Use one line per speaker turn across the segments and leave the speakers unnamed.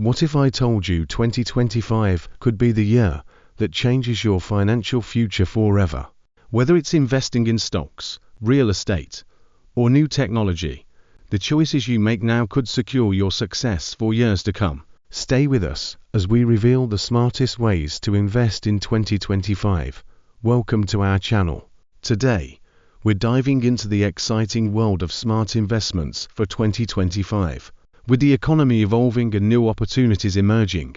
What if I told you 2025 could be the year that changes your financial future forever? Whether it's investing in stocks, real estate, or new technology, the choices you make now could secure your success for years to come. Stay with us as we reveal the smartest ways to invest in 2025. Welcome to our channel. Today, we're diving into the exciting world of smart investments for 2025. With the economy evolving and new opportunities emerging,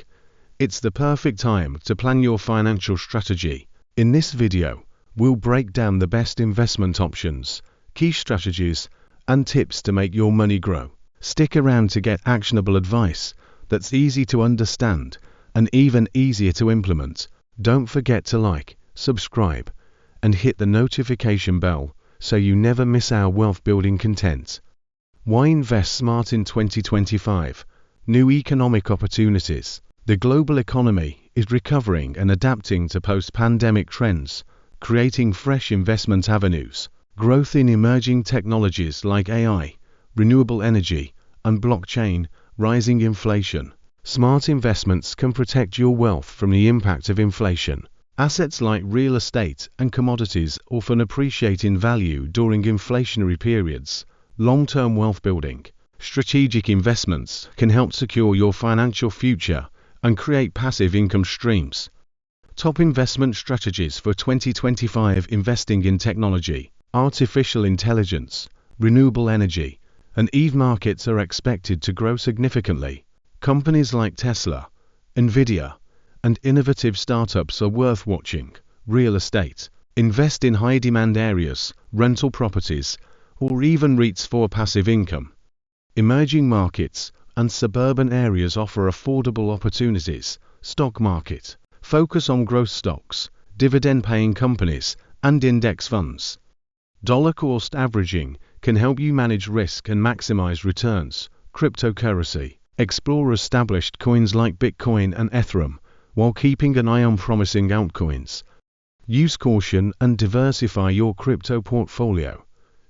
it's the perfect time to plan your financial strategy. In this video, we'll break down the best investment options, key strategies, and tips to make your money grow. Stick around to get actionable advice that's easy to understand and even easier to implement. Don't forget to like, subscribe, and hit the notification bell so you never miss our wealth-building content. Why invest smart in 2025? New economic opportunities. The global economy is recovering and adapting to post-pandemic trends, creating fresh investment avenues. Growth in emerging technologies like AI, renewable energy, and blockchain, rising inflation. Smart investments can protect your wealth from the impact of inflation. Assets like real estate and commodities often appreciate in value during inflationary periods. Long-term wealth building. Strategic investments can help secure your financial future and create passive income streams. Top investment strategies for 2025: investing in technology, artificial intelligence, renewable energy, and EV markets are expected to grow significantly. Companies like Tesla, Nvidia, and innovative startups are worth watching. Real estate. Invest in high-demand areas, rental properties, or even REITs for passive income. Emerging markets and suburban areas offer affordable opportunities. Stock market. Focus on growth stocks, dividend-paying companies, and index funds. Dollar cost averaging can help you manage risk and maximize returns. Cryptocurrency. Explore established coins like Bitcoin and Ethereum while keeping an eye on promising altcoins. Use caution and diversify your crypto portfolio.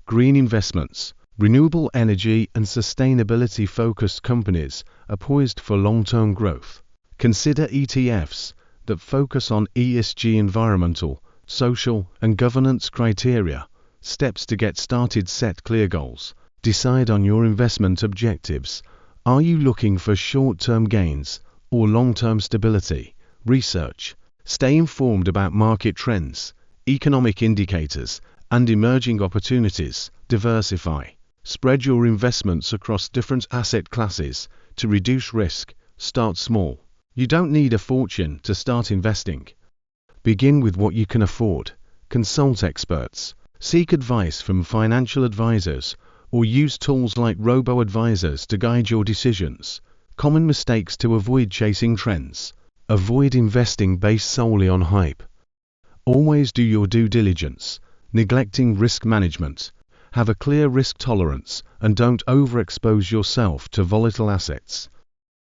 Green investments. Renewable energy and sustainability-focused companies are poised for long-term growth. Consider ETFs that focus on ESG, environmental, social, and governance criteria. Steps to get started: set clear goals. Decide on your investment objectives. Are you looking for short-term gains or long-term stability? Research. Stay informed about market trends, economic indicators, and emerging opportunities. Diversify. Spread your investments across different asset classes to reduce risk. Start small. You don't need a fortune to start investing. Begin with what you can afford. Consult experts. Seek advice from financial advisors or use tools like robo-advisors to guide your decisions. Common mistakes to avoid: chasing trends. Avoid investing based solely on hype. Always do your due diligence. Neglecting risk management. Have a clear risk tolerance and don't overexpose yourself to volatile assets.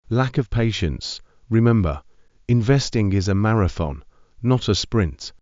Lack of patience. Remember, investing is a marathon, not a sprint.